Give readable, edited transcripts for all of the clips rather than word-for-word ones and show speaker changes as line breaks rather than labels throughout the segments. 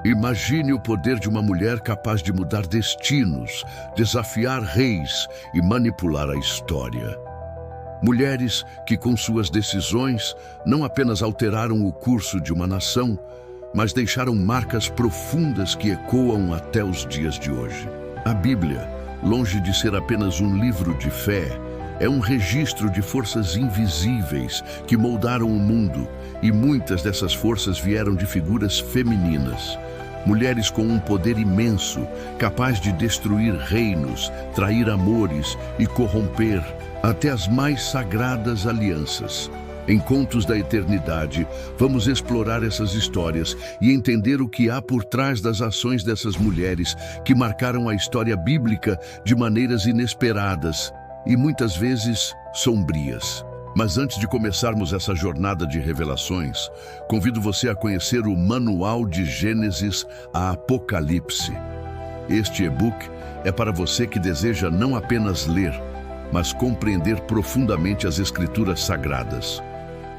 Imagine o poder de uma mulher capaz de mudar destinos, desafiar reis e manipular a história. Mulheres que, com suas decisões, não apenas alteraram o curso de uma nação, mas deixaram marcas profundas que ecoam até os dias de hoje. A Bíblia, longe de ser apenas um livro de fé, é um registro de forças invisíveis que moldaram o mundo, e muitas dessas forças vieram de figuras femininas. Mulheres com um poder imenso, capaz de destruir reinos, trair amores e corromper até as mais sagradas alianças. Em Contos da Eternidade, vamos explorar essas histórias e entender o que há por trás das ações dessas mulheres que marcaram a história bíblica de maneiras inesperadas e muitas vezes sombrias. Mas antes de começarmos essa jornada de revelações, convido você a conhecer o Manual de Gênesis a Apocalipse. Este e-book é para você que deseja não apenas ler, mas compreender profundamente as Escrituras Sagradas.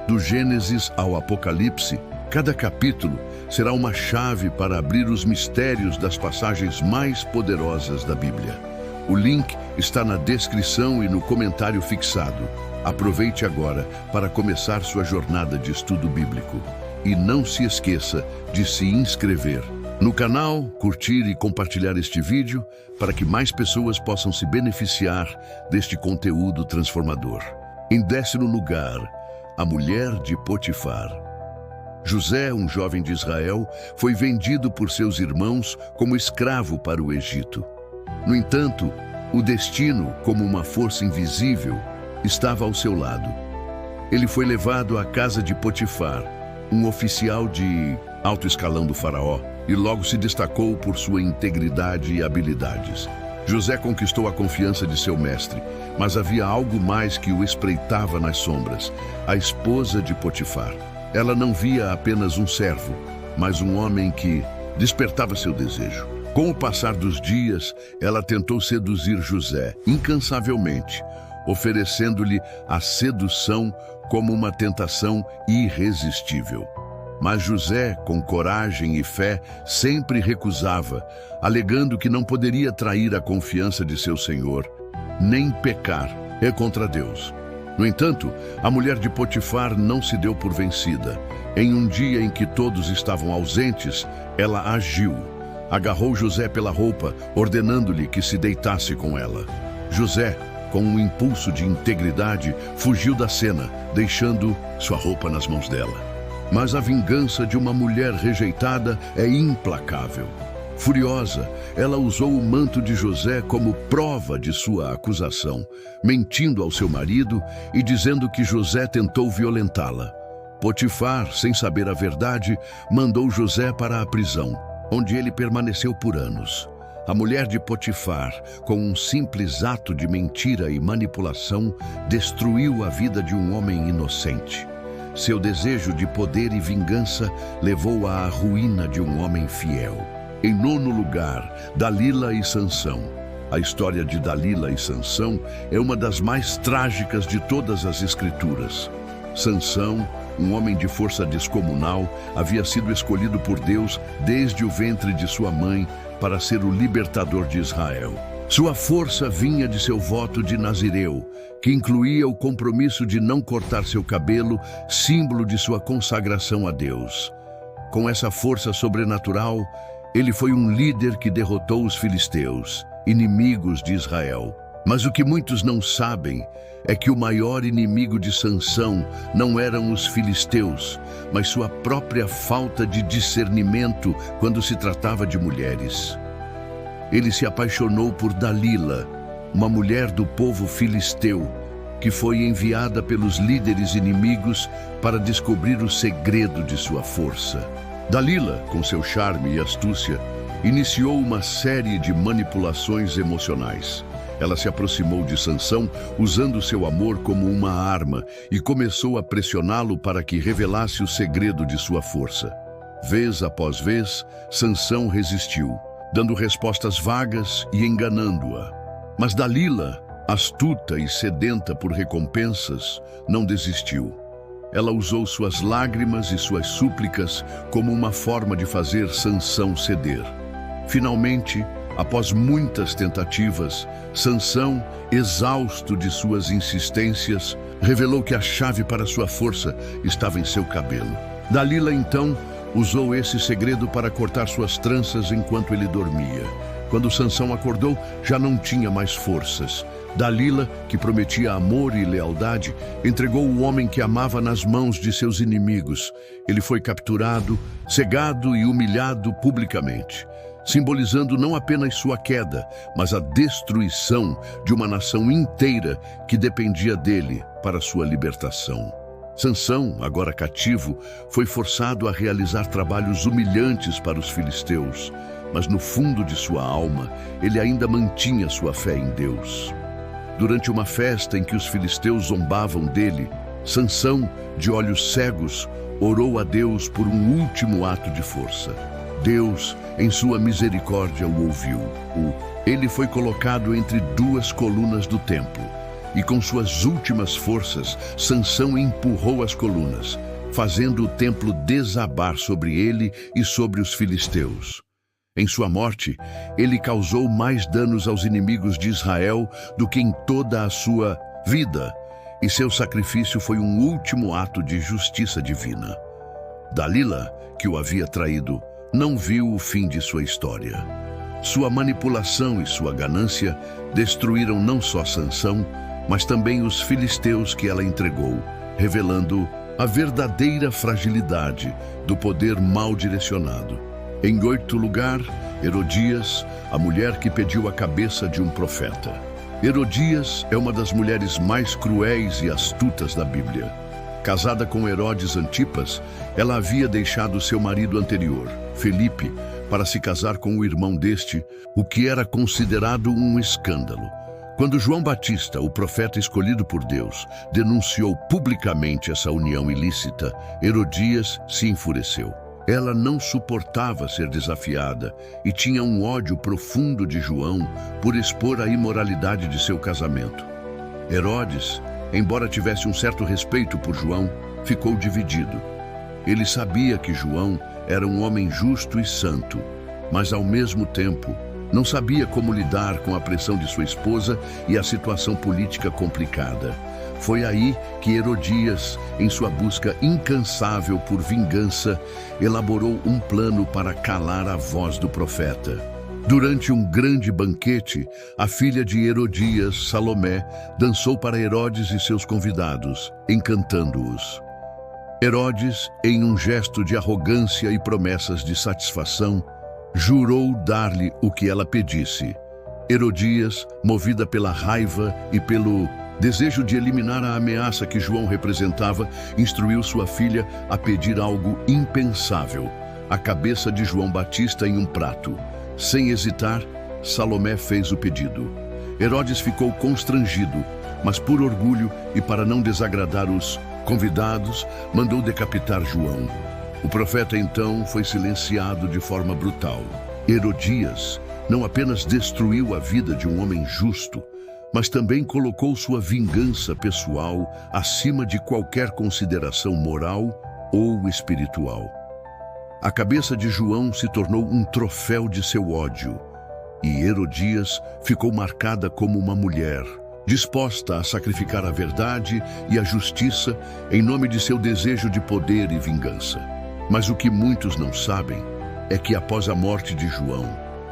Do Gênesis ao Apocalipse, cada capítulo será uma chave para abrir os mistérios das passagens mais poderosas da Bíblia. O link está na descrição e no comentário fixado. Aproveite agora para começar sua jornada de estudo bíblico. E não se esqueça de se inscrever no canal, curtir e compartilhar este vídeo para que mais pessoas possam se beneficiar deste conteúdo transformador. Em 10º lugar, a mulher de Potifar. José, um jovem de Israel, foi vendido por seus irmãos como escravo para o Egito. No entanto, o destino, como uma força invisível, estava ao seu lado. Ele foi levado à casa de Potifar, um oficial de alto escalão do faraó, e logo se destacou por sua integridade e habilidades. José conquistou a confiança de seu mestre, mas havia algo mais que o espreitava nas sombras: a esposa de Potifar. Ela não via apenas um servo, mas um homem que despertava seu desejo. Com o passar dos dias, ela tentou seduzir José incansavelmente, oferecendo-lhe a sedução como uma tentação irresistível. Mas José, com coragem e fé, sempre recusava, alegando que não poderia trair a confiança de seu senhor, nem pecar contra Deus. No entanto, a mulher de Potifar não se deu por vencida. Em um dia em que todos estavam ausentes, ela agiu. Agarrou José pela roupa, ordenando-lhe que se deitasse com ela. José, com um impulso de integridade, fugiu da cena, deixando sua roupa nas mãos dela. Mas a vingança de uma mulher rejeitada é implacável. Furiosa, ela usou o manto de José como prova de sua acusação, mentindo ao seu marido e dizendo que José tentou violentá-la. Potifar, sem saber a verdade, mandou José para a prisão, onde ele permaneceu por anos. A mulher de Potifar, com um simples ato de mentira e manipulação, destruiu a vida de um homem inocente. Seu desejo de poder e vingança levou à ruína de um homem fiel. Em 9º lugar, Dalila e Sansão. A história de Dalila e Sansão é uma das mais trágicas de todas as Escrituras. Sansão, um homem de força descomunal, havia sido escolhido por Deus desde o ventre de sua mãe para ser o libertador de Israel. Sua força vinha de seu voto de Nazireu, que incluía o compromisso de não cortar seu cabelo, símbolo de sua consagração a Deus. Com essa força sobrenatural, ele foi um líder que derrotou os filisteus, inimigos de Israel. Mas o que muitos não sabem é que o maior inimigo de Sansão não eram os filisteus, mas sua própria falta de discernimento quando se tratava de mulheres. Ele se apaixonou por Dalila, uma mulher do povo filisteu, que foi enviada pelos líderes inimigos para descobrir o segredo de sua força. Dalila, com seu charme e astúcia, iniciou uma série de manipulações emocionais. Ela se aproximou de Sansão usando seu amor como uma arma e começou a pressioná-lo para que revelasse o segredo de sua força. Vez após vez, Sansão resistiu, dando respostas vagas e enganando-a. Mas Dalila, astuta e sedenta por recompensas, não desistiu. Ela usou suas lágrimas e suas súplicas como uma forma de fazer Sansão ceder. Finalmente, após muitas tentativas, Sansão, exausto de suas insistências, revelou que a chave para sua força estava em seu cabelo. Dalila, então, usou esse segredo para cortar suas tranças enquanto ele dormia. Quando Sansão acordou, já não tinha mais forças. Dalila, que prometia amor e lealdade, entregou o homem que amava nas mãos de seus inimigos. Ele foi capturado, cegado e humilhado publicamente, simbolizando não apenas sua queda, mas a destruição de uma nação inteira que dependia dele para sua libertação. Sansão, agora cativo, foi forçado a realizar trabalhos humilhantes para os filisteus, mas no fundo de sua alma, ele ainda mantinha sua fé em Deus. Durante uma festa em que os filisteus zombavam dele, Sansão, de olhos cegos, orou a Deus por um último ato de força. Deus, em sua misericórdia, o ouviu. Ele foi colocado entre duas colunas do templo, e com suas últimas forças, Sansão empurrou as colunas, fazendo o templo desabar sobre ele e sobre os filisteus. Em sua morte, ele causou mais danos aos inimigos de Israel do que em toda a sua vida, e seu sacrifício foi um último ato de justiça divina. Dalila, que o havia traído, não viu o fim de sua história. Sua manipulação e sua ganância destruíram não só Sansão, mas também os filisteus que ela entregou, revelando a verdadeira fragilidade do poder mal direcionado. Em 8º lugar, Herodias, a mulher que pediu a cabeça de um profeta. Herodias é uma das mulheres mais cruéis e astutas da Bíblia. Casada com Herodes Antipas, ela havia deixado seu marido anterior, Felipe, para se casar com o irmão deste, o que era considerado um escândalo. Quando João Batista, o profeta escolhido por Deus, denunciou publicamente essa união ilícita, Herodias se enfureceu. Ela não suportava ser desafiada e tinha um ódio profundo de João por expor a imoralidade de seu casamento. Herodes, embora tivesse um certo respeito por João, ficou dividido. Ele sabia que João era um homem justo e santo, mas ao mesmo tempo não sabia como lidar com a pressão de sua esposa e a situação política complicada. Foi aí que Herodias, em sua busca incansável por vingança, elaborou um plano para calar a voz do profeta. Durante um grande banquete, a filha de Herodias, Salomé, dançou para Herodes e seus convidados, encantando-os. Herodes, em um gesto de arrogância e promessas de satisfação, jurou dar-lhe o que ela pedisse. Herodias, movida pela raiva e pelo desejo de eliminar a ameaça que João representava, instruiu sua filha a pedir algo impensável: a cabeça de João Batista em um prato. Sem hesitar, Salomé fez o pedido. Herodes ficou constrangido, mas por orgulho e para não desagradar os convidados, mandou decapitar João. O profeta então foi silenciado de forma brutal. Herodias não apenas destruiu a vida de um homem justo, mas também colocou sua vingança pessoal acima de qualquer consideração moral ou espiritual. A cabeça de João se tornou um troféu de seu ódio, e Herodias ficou marcada como uma mulher, disposta a sacrificar a verdade e a justiça em nome de seu desejo de poder e vingança. Mas o que muitos não sabem é que após a morte de João,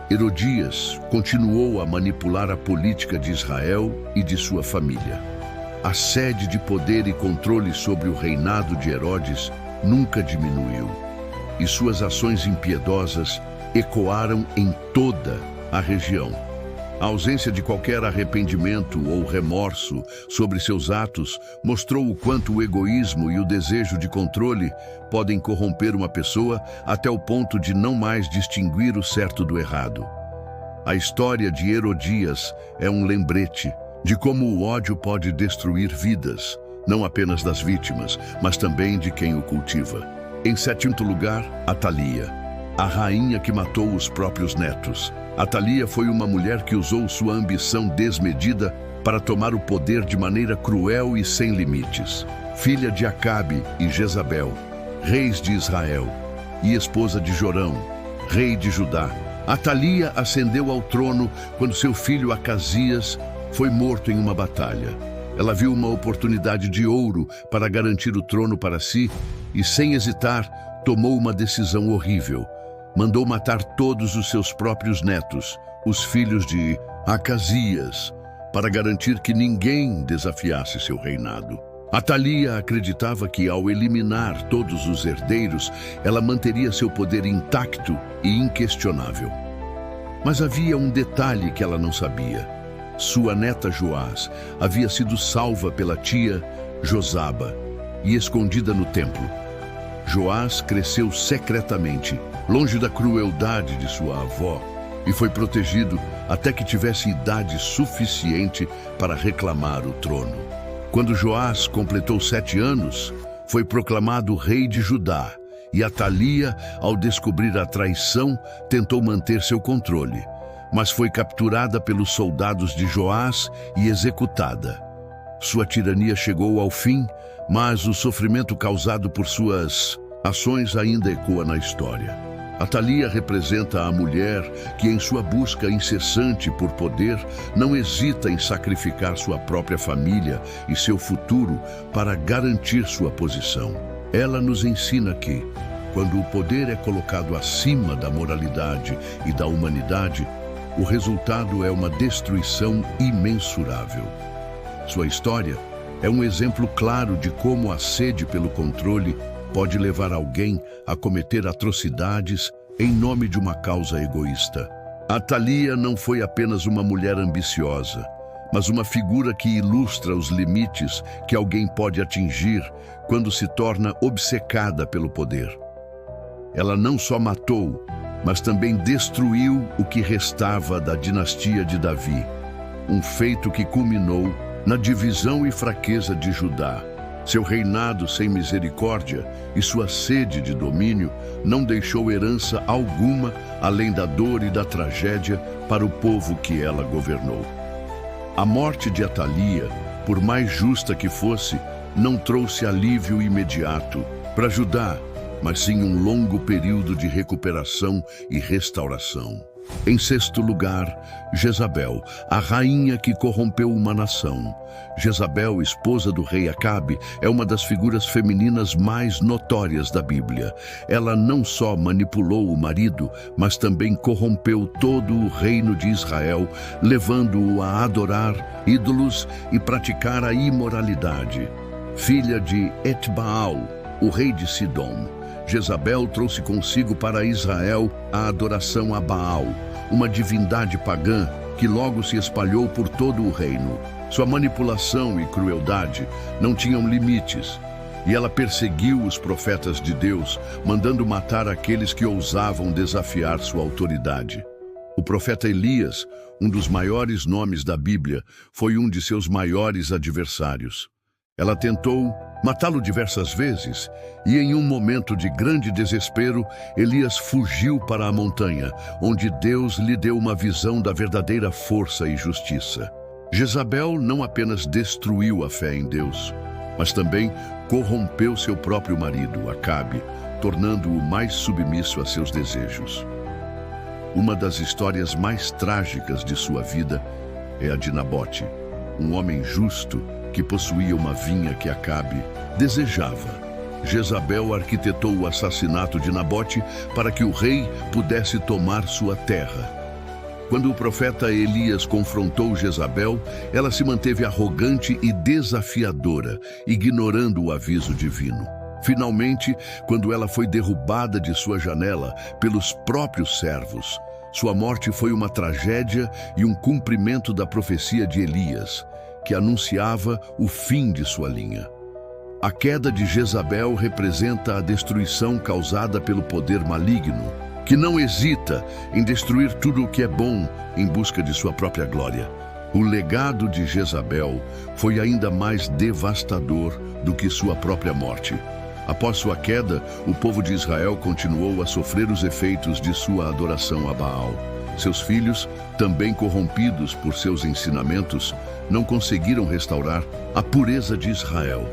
Herodias continuou a manipular a política de Israel e de sua família. A sede de poder e controle sobre o reinado de Herodes nunca diminuiu, e suas ações impiedosas ecoaram em toda a região. A ausência de qualquer arrependimento ou remorso sobre seus atos mostrou o quanto o egoísmo e o desejo de controle podem corromper uma pessoa até o ponto de não mais distinguir o certo do errado. A história de Herodias é um lembrete de como o ódio pode destruir vidas, não apenas das vítimas, mas também de quem o cultiva. Em 7º lugar, Atalia, a rainha que matou os próprios netos. Atalia foi uma mulher que usou sua ambição desmedida para tomar o poder de maneira cruel e sem limites. filha de Acabe e Jezabel, reis de Israel, e esposa de Jorão, rei de Judá. Atalia ascendeu ao trono quando seu filho Acasias foi morto em uma batalha. Ela viu uma oportunidade de ouro para garantir o trono para si e, sem hesitar, tomou uma decisão horrível. Mandou matar todos os seus próprios netos, os filhos de Acasias, para garantir que ninguém desafiasse seu reinado. Atalia acreditava que, ao eliminar todos os herdeiros, ela manteria seu poder intacto e inquestionável. Mas havia um detalhe que ela não sabia. Sua neta Joás havia sido salva pela tia Josaba e escondida no templo. Joás cresceu secretamente, longe da crueldade de sua avó, e foi protegido até que tivesse idade suficiente para reclamar o trono. Quando Joás completou 7 anos, foi proclamado rei de Judá, e Atalia, ao descobrir a traição, tentou manter seu controle, mas foi capturada pelos soldados de Joás e executada. Sua tirania chegou ao fim, mas o sofrimento causado por suas ações ainda ecoa na história. Atalia representa a mulher que, em sua busca incessante por poder, não hesita em sacrificar sua própria família e seu futuro para garantir sua posição. Ela nos ensina que, quando o poder é colocado acima da moralidade e da humanidade, o resultado é uma destruição imensurável. Sua história é um exemplo claro de como a sede pelo controle pode levar alguém a cometer atrocidades em nome de uma causa egoísta. Atalia não foi apenas uma mulher ambiciosa, mas uma figura que ilustra os limites que alguém pode atingir quando se torna obcecada pelo poder. Ela não só matou, mas também destruiu o que restava da dinastia de Davi, um feito que culminou na divisão e fraqueza de Judá. Seu reinado sem misericórdia e sua sede de domínio não deixou herança alguma além da dor e da tragédia para o povo que ela governou. A morte de Atalia, por mais justa que fosse, não trouxe alívio imediato para Judá, mas sim um longo período de recuperação e restauração. Em 6º lugar, Jezabel, a rainha que corrompeu uma nação. Jezabel, esposa do rei Acabe, é uma das figuras femininas mais notórias da Bíblia. Ela não só manipulou o marido, mas também corrompeu todo o reino de Israel, levando-o a adorar ídolos e praticar a imoralidade. Filha de Etbaal, o rei de Sidom, Jezabel trouxe consigo para Israel a adoração a Baal, uma divindade pagã que logo se espalhou por todo o reino. Sua manipulação e crueldade não tinham limites, e ela perseguiu os profetas de Deus, mandando matar aqueles que ousavam desafiar sua autoridade. O profeta Elias, um dos maiores nomes da Bíblia, foi um de seus maiores adversários. Ela tentou matá-lo diversas vezes, e em um momento de grande desespero, Elias fugiu para a montanha, onde Deus lhe deu uma visão da verdadeira força e justiça. Jezabel não apenas destruiu a fé em Deus, mas também corrompeu seu próprio marido, Acabe, tornando-o mais submisso a seus desejos. Uma das histórias mais trágicas de sua vida é a de Nabote, um homem justo que possuía uma vinha que Acabe desejava. Jezabel arquitetou o assassinato de Nabote para que o rei pudesse tomar sua terra. Quando o profeta Elias confrontou Jezabel, ela se manteve arrogante e desafiadora, ignorando o aviso divino. Finalmente, quando ela foi derrubada de sua janela pelos próprios servos, sua morte foi uma tragédia e um cumprimento da profecia de Elias, que anunciava o fim de sua linha. A queda de Jezabel representa a destruição causada pelo poder maligno, que não hesita em destruir tudo o que é bom em busca de sua própria glória. O legado de Jezabel foi ainda mais devastador do que sua própria morte. Após sua queda, o povo de Israel continuou a sofrer os efeitos de sua adoração a Baal. Seus filhos, também corrompidos por seus ensinamentos, não conseguiram restaurar a pureza de Israel.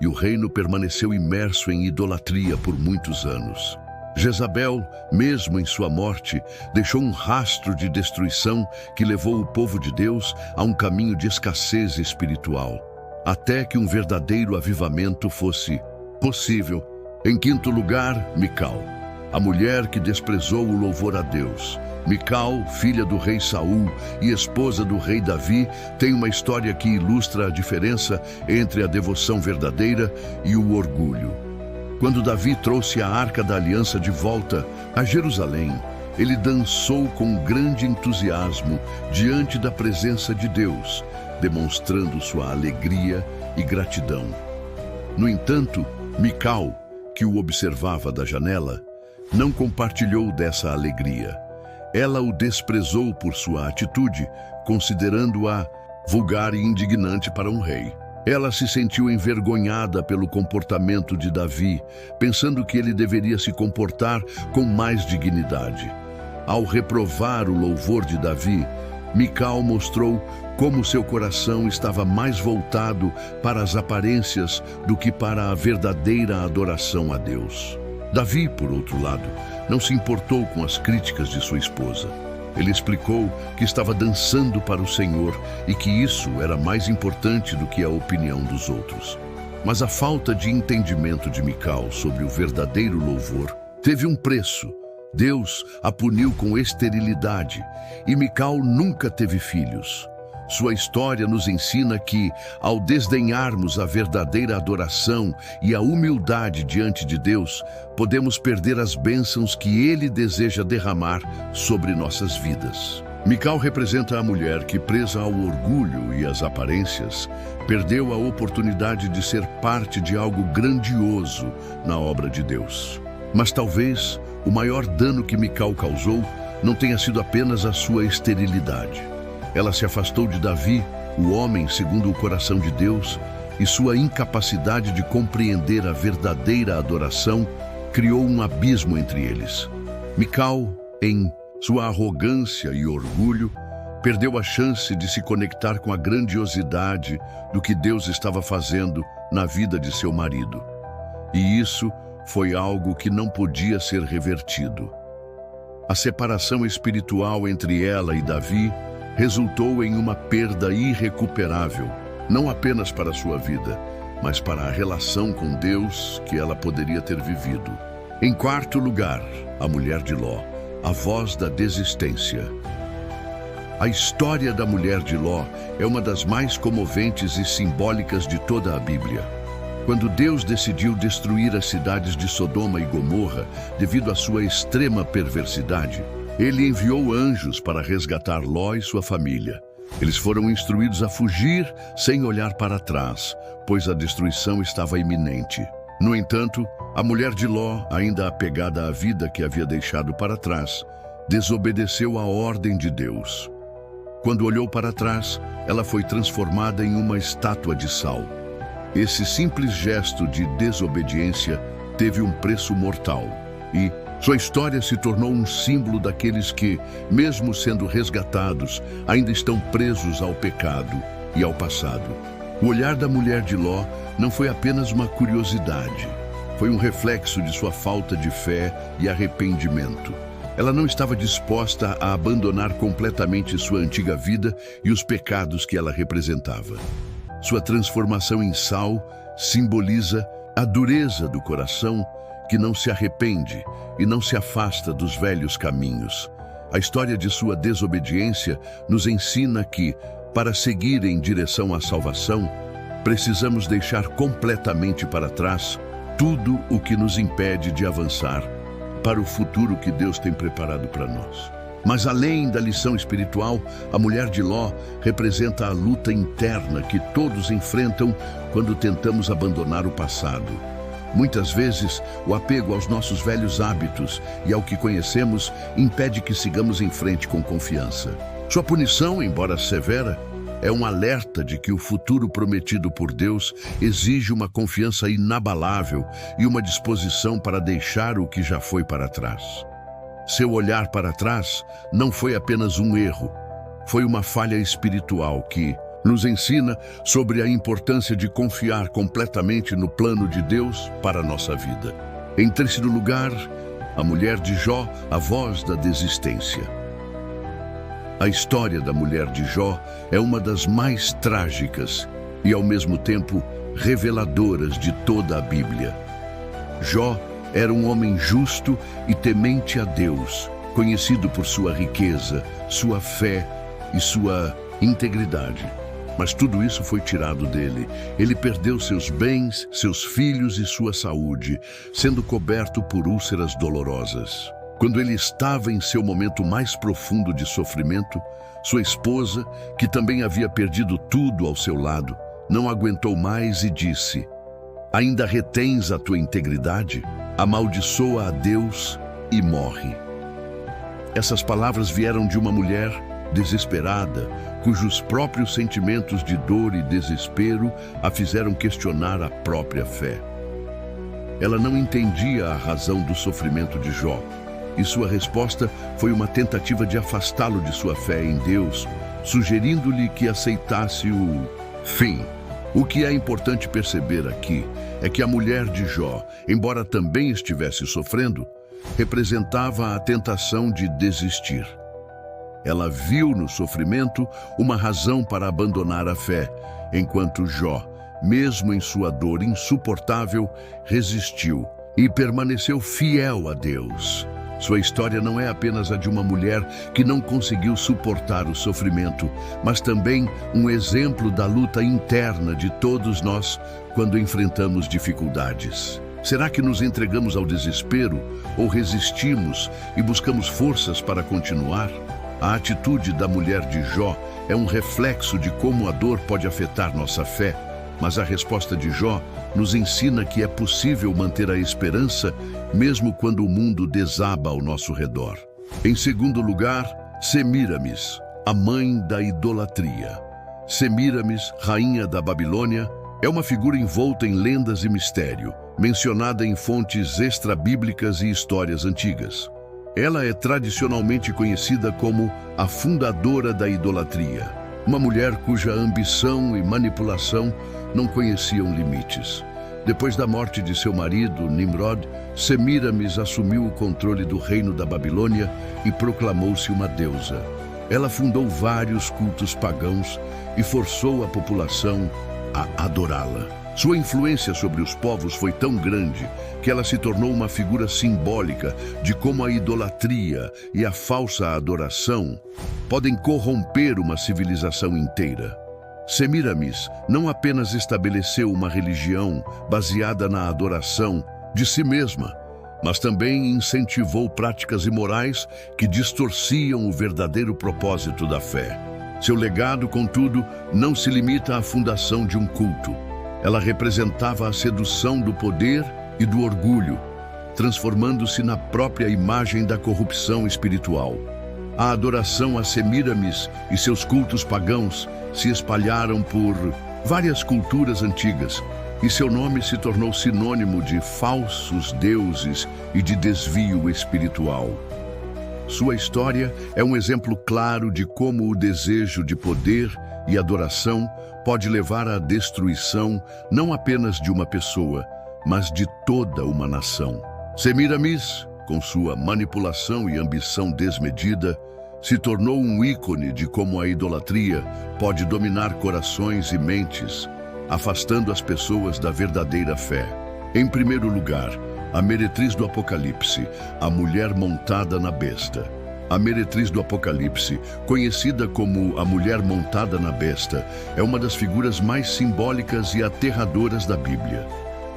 e o reino permaneceu imerso em idolatria por muitos anos. Jezabel, mesmo em sua morte, deixou um rastro de destruição que levou o povo de Deus a um caminho de escassez espiritual, até que um verdadeiro avivamento fosse possível. Em quinto lugar, Mical, a mulher que desprezou o louvor a Deus. Mical, filha do rei Saul e esposa do rei Davi, tem uma história que ilustra a diferença entre a devoção verdadeira e o orgulho. Quando Davi trouxe a Arca da Aliança de volta a Jerusalém, ele dançou com grande entusiasmo diante da presença de Deus, demonstrando sua alegria e gratidão. No entanto, Mical, que o observava da janela, não compartilhou dessa alegria. Ela o desprezou por sua atitude, considerando-a vulgar e indignante para um rei. Ela se sentiu envergonhada pelo comportamento de Davi, pensando que ele deveria se comportar com mais dignidade. Ao reprovar o louvor de Davi, Mical mostrou como seu coração estava mais voltado para as aparências do que para a verdadeira adoração a Deus. Davi, por outro lado, não se importou com as críticas de sua esposa. Ele explicou que estava dançando para o Senhor e que isso era mais importante do que a opinião dos outros. Mas a falta de entendimento de Mical sobre o verdadeiro louvor teve um preço. Deus a puniu com esterilidade e Mical nunca teve filhos. Sua história nos ensina que, ao desdenharmos a verdadeira adoração e a humildade diante de Deus, podemos perder as bênçãos que Ele deseja derramar sobre nossas vidas. Mical representa a mulher que, presa ao orgulho e às aparências, perdeu a oportunidade de ser parte de algo grandioso na obra de Deus. Mas talvez o maior dano que Mical causou não tenha sido apenas a sua esterilidade. Ela se afastou de Davi, o homem segundo o coração de Deus, e sua incapacidade de compreender a verdadeira adoração criou um abismo entre eles. Mical, em sua arrogância e orgulho, perdeu a chance de se conectar com a grandiosidade do que Deus estava fazendo na vida de seu marido. E isso foi algo que não podia ser revertido. A separação espiritual entre ela e Davi resultou em uma perda irrecuperável, não apenas para sua vida, mas para a relação com Deus que ela poderia ter vivido. Em quarto lugar, a mulher de Ló, a voz da desistência. A história da mulher de Ló é uma das mais comoventes e simbólicas de toda a Bíblia. Quando Deus decidiu destruir as cidades de Sodoma e Gomorra devido à sua extrema perversidade, Ele enviou anjos para resgatar Ló e sua família. Eles foram instruídos a fugir sem olhar para trás, pois a destruição estava iminente. No entanto, a mulher de Ló, ainda apegada à vida que havia deixado para trás, desobedeceu à ordem de Deus. Quando olhou para trás, ela foi transformada em uma estátua de sal. Esse simples gesto de desobediência teve um preço mortal e sua história se tornou um símbolo daqueles que, mesmo sendo resgatados, ainda estão presos ao pecado e ao passado. O olhar da mulher de Ló não foi apenas uma curiosidade, foi um reflexo de sua falta de fé e arrependimento. Ela não estava disposta a abandonar completamente sua antiga vida e os pecados que ela representava. Sua transformação em sal simboliza a dureza do coração que não se arrepende e não se afasta dos velhos caminhos. A história de sua desobediência nos ensina que, para seguir em direção à salvação, precisamos deixar completamente para trás tudo o que nos impede de avançar para o futuro que Deus tem preparado para nós. Mas além da lição espiritual, a mulher de Ló representa a luta interna que todos enfrentam quando tentamos abandonar o passado. Muitas vezes, o apego aos nossos velhos hábitos e ao que conhecemos impede que sigamos em frente com confiança. Sua punição, embora severa, é um alerta de que o futuro prometido por Deus exige uma confiança inabalável e uma disposição para deixar o que já foi para trás. Seu olhar para trás não foi apenas um erro, foi uma falha espiritual que, Nos ensina sobre a importância de confiar completamente no plano de Deus para a nossa vida. Em terceiro lugar, a mulher de Jó, a voz da desistência. A história da mulher de Jó é uma das mais trágicas e, ao mesmo tempo, reveladoras de toda a Bíblia. Jó era um homem justo e temente a Deus, conhecido por sua riqueza, sua fé e sua integridade. Mas tudo isso foi tirado dele. Ele perdeu seus bens, seus filhos e sua saúde, sendo coberto por úlceras dolorosas. Quando ele estava em seu momento mais profundo de sofrimento, sua esposa, que também havia perdido tudo ao seu lado, não aguentou mais e disse: "Ainda retens a tua integridade? Amaldiçoa a Deus e morre." Essas palavras vieram de uma mulher desesperada, cujos próprios sentimentos de dor e desespero a fizeram questionar a própria fé. Ela não entendia a razão do sofrimento de Jó, e sua resposta foi uma tentativa de afastá-lo de sua fé em Deus, sugerindo-lhe que aceitasse o fim. O que é importante perceber aqui é que a mulher de Jó, embora também estivesse sofrendo, representava a tentação de desistir. Ela viu no sofrimento uma razão para abandonar a fé, enquanto Jó, mesmo em sua dor insuportável, resistiu e permaneceu fiel a Deus. Sua história não é apenas a de uma mulher que não conseguiu suportar o sofrimento, mas também um exemplo da luta interna de todos nós quando enfrentamos dificuldades. Será que nos entregamos ao desespero ou resistimos e buscamos forças para continuar? A atitude da mulher de Jó é um reflexo de como a dor pode afetar nossa fé, mas a resposta de Jó nos ensina que é possível manter a esperança mesmo quando o mundo desaba ao nosso redor. Em segundo lugar, Semíramis, a mãe da idolatria. Semíramis, rainha da Babilônia, é uma figura envolta em lendas e mistério, mencionada em fontes extrabíblicas e histórias antigas. Ela é tradicionalmente conhecida como a fundadora da idolatria, uma mulher cuja ambição e manipulação não conheciam limites. Depois da morte de seu marido, Nimrod, Semíramis assumiu o controle do reino da Babilônia e proclamou-se uma deusa. Ela fundou vários cultos pagãos e forçou a população a adorá-la. Sua influência sobre os povos foi tão grande que ela se tornou uma figura simbólica de como a idolatria e a falsa adoração podem corromper uma civilização inteira. Semíramis não apenas estabeleceu uma religião baseada na adoração de si mesma, mas também incentivou práticas imorais que distorciam o verdadeiro propósito da fé. Seu legado, contudo, não se limita à fundação de um culto. Ela representava a sedução do poder e do orgulho, transformando-se na própria imagem da corrupção espiritual. A adoração a Semíramis e seus cultos pagãos se espalharam por várias culturas antigas, e seu nome se tornou sinônimo de falsos deuses e de desvio espiritual. Sua história é um exemplo claro de como o desejo de poder e adoração pode levar à destruição não apenas de uma pessoa, mas de toda uma nação. Semíramis, com sua manipulação e ambição desmedida, se tornou um ícone de como a idolatria pode dominar corações e mentes, afastando as pessoas da verdadeira fé. Em primeiro lugar, a meretriz do Apocalipse, a mulher montada na besta. A meretriz do Apocalipse, conhecida como a mulher montada na besta, é uma das figuras mais simbólicas e aterradoras da Bíblia.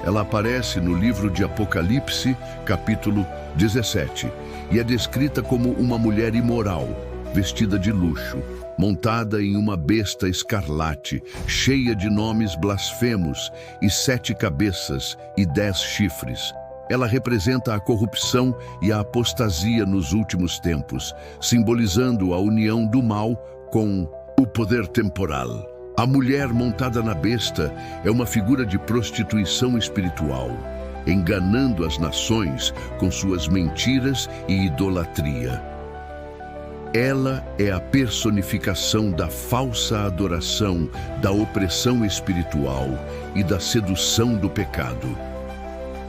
Ela aparece no livro de Apocalipse, capítulo 17, e é descrita como uma mulher imoral, vestida de luxo, montada em uma besta escarlate, cheia de nomes blasfemos e 7 cabeças e 10 chifres. Ela representa a corrupção e a apostasia nos últimos tempos, simbolizando a união do mal com o poder temporal. A mulher montada na besta é uma figura de prostituição espiritual, enganando as nações com suas mentiras e idolatria. Ela é a personificação da falsa adoração, da opressão espiritual e da sedução do pecado.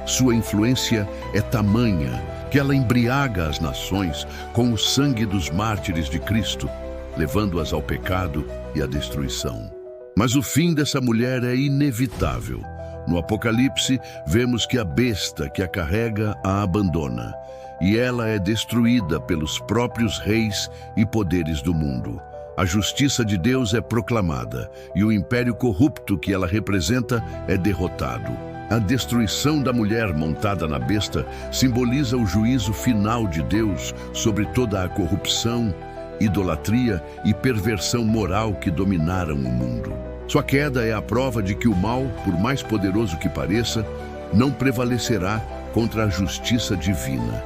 Sua influência é tamanha que ela embriaga as nações com o sangue dos mártires de Cristo, levando-as ao pecado e à destruição. Mas o fim dessa mulher é inevitável. No Apocalipse, vemos que a besta que a carrega a abandona, e ela é destruída pelos próprios reis e poderes do mundo. A justiça de Deus é proclamada, e o império corrupto que ela representa é derrotado. A destruição da mulher montada na besta simboliza o juízo final de Deus sobre toda a corrupção, idolatria e perversão moral que dominaram o mundo. Sua queda é a prova de que o mal, por mais poderoso que pareça, não prevalecerá contra a justiça divina.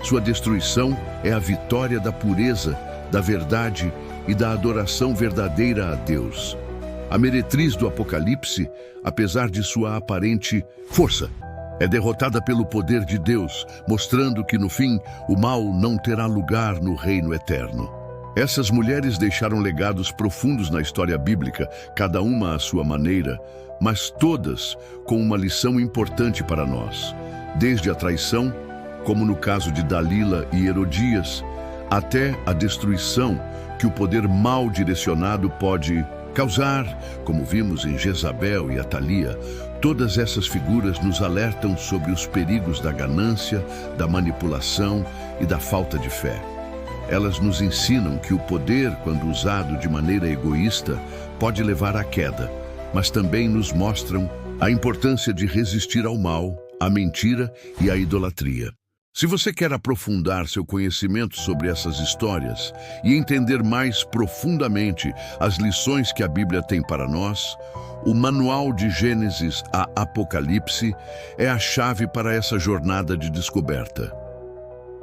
Sua destruição é a vitória da pureza, da verdade e da adoração verdadeira a Deus. A meretriz do Apocalipse, apesar de sua aparente força, é derrotada pelo poder de Deus, mostrando que, no fim, o mal não terá lugar no reino eterno. Essas mulheres deixaram legados profundos na história bíblica, cada uma à sua maneira, mas todas com uma lição importante para nós. Desde a traição, como no caso de Dalila e Herodias, até a destruição que o poder mal direcionado pode causar, como vimos em Jezabel e Atalia. Todas essas figuras nos alertam sobre os perigos da ganância, da manipulação e da falta de fé. Elas nos ensinam que o poder, quando usado de maneira egoísta, pode levar à queda, mas também nos mostram a importância de resistir ao mal, à mentira e à idolatria. Se você quer aprofundar seu conhecimento sobre essas histórias e entender mais profundamente as lições que a Bíblia tem para nós, o Manual de Gênesis a Apocalipse é a chave para essa jornada de descoberta.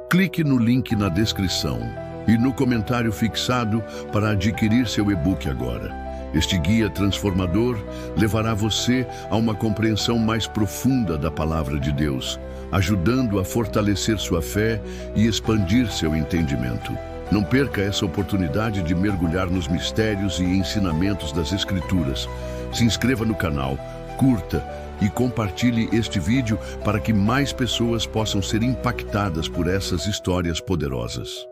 Clique no link na descrição e no comentário fixado para adquirir seu e-book agora. Este guia transformador levará você a uma compreensão mais profunda da Palavra de Deus, ajudando a fortalecer sua fé e expandir seu entendimento. Não perca essa oportunidade de mergulhar nos mistérios e ensinamentos das Escrituras. Se inscreva no canal, curta e compartilhe este vídeo para que mais pessoas possam ser impactadas por essas histórias poderosas.